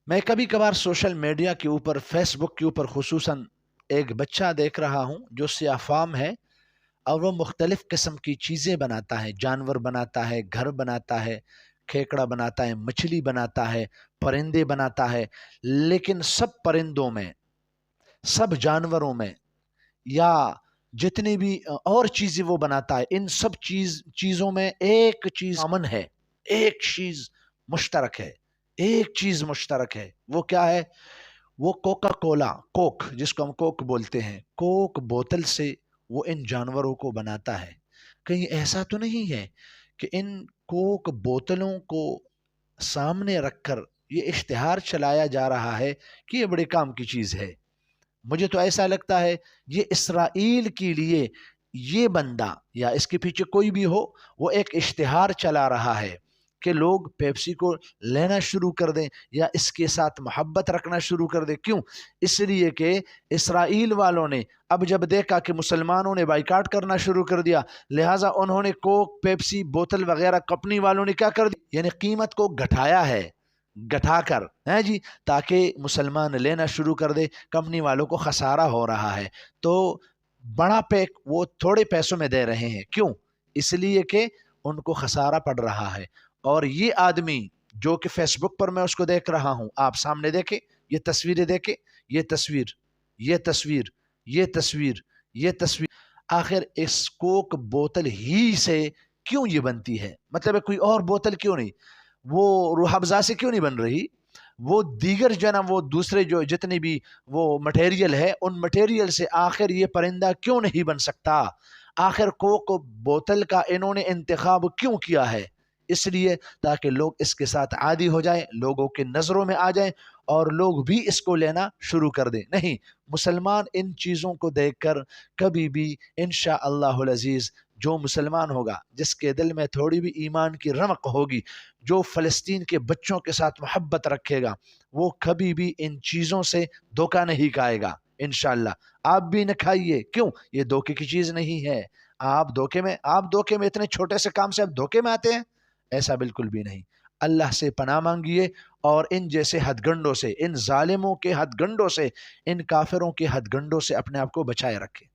मैं कभी कभार सोशल मीडिया के ऊपर, फेसबुक के ऊपर खुसूसन एक बच्चा देख रहा हूँ जो सियाफाम है, और वो मुख्तलिफ किस्म की चीज़ें बनाता है, जानवर बनाता है, घर बनाता है, खेकड़ा बनाता है, मछली बनाता है, परिंदे बनाता है। लेकिन सब परिंदों में, सब जानवरों में, या जितनी भी और चीज़ें वो बनाता है, इन सब चीज़ों में एक चीज़ कॉमन है, एक चीज़ मुश्तरक है, एक चीज़ मुश्तरक है। वो क्या है? वो कोका कोला, कोक, जिसको हम कोक बोलते हैं, कोक बोतल से वो इन जानवरों को बनाता है। कहीं ऐसा तो नहीं है कि इन कोक बोतलों को सामने रखकर ये इश्तिहार चलाया जा रहा है कि ये बड़े काम की चीज़ है? मुझे तो ऐसा लगता है ये इसराइल के लिए ये बंदा या इसके पीछे कोई भी हो, वो एक इश्तिहार चला रहा है कि लोग पेप्सी को लेना शुरू कर दें या इसके साथ मोहब्बत रखना शुरू कर दें। क्यों? इसलिए कि इसराइल वालों ने अब जब देखा कि मुसलमानों ने बाइकाट करना शुरू कर दिया, लिहाजा उन्होंने कोक, पेप्सी, बोतल वगैरह कंपनी वालों ने क्या कर दिया, यानी कीमत को घटाया है, घटाकर है जी, ताकि मुसलमान लेना शुरू कर दे। कंपनी वालों को खसारा हो रहा है, तो बड़ा पैक वो थोड़े पैसों में दे रहे हैं। क्यों? इसलिए कि उनको खसारा पड़ रहा है। और ये आदमी जो कि फेसबुक पर मैं उसको देख रहा हूं, आप सामने देखें, ये तस्वीरें देखें, ये तस्वीर, ये तस्वीर, ये तस्वीर, ये तस्वीर, आखिर इस कोक बोतल ही से क्यों ये बनती है? मतलब है कोई और बोतल क्यों नहीं? वो रूह अफ़ज़ा से क्यों नहीं बन रही? वो दीगर जो है ना, वो दूसरे जो जितने भी वो मटेरियल है, उन मटेरियल से आखिर ये परिंदा क्यों नहीं बन सकता? आखिर कोक बोतल का इन्होंने इंतखाब क्यों किया है? इसलिए ताकि लोग इसके साथ आदी हो जाएं, लोगों के नज़रों में आ जाएं और लोग भी इसको लेना शुरू कर दें। नहीं, मुसलमान इन चीज़ों को देखकर कभी भी इंशा अल्लाहुल अज़ीज़, जो मुसलमान होगा, जिसके दिल में थोड़ी भी ईमान की रमक होगी, जो फ़लस्तीन के बच्चों के साथ मोहब्बत रखेगा, वो कभी भी इन चीज़ों से धोखा नहीं खाएगा इंशाअल्लाह। आप भी न खाइए। क्यों? ये धोखे की चीज़ नहीं है। आप धोखे में इतने छोटे से काम से आप धोखे में आते हैं? ऐसा बिल्कुल भी नहीं। अल्लाह से पनाह मांगिए और इन जैसे हथगंडों से, इन जालिमों के हथगंडों से, इन काफिरों के हथगंडों से अपने आप को बचाए रखें।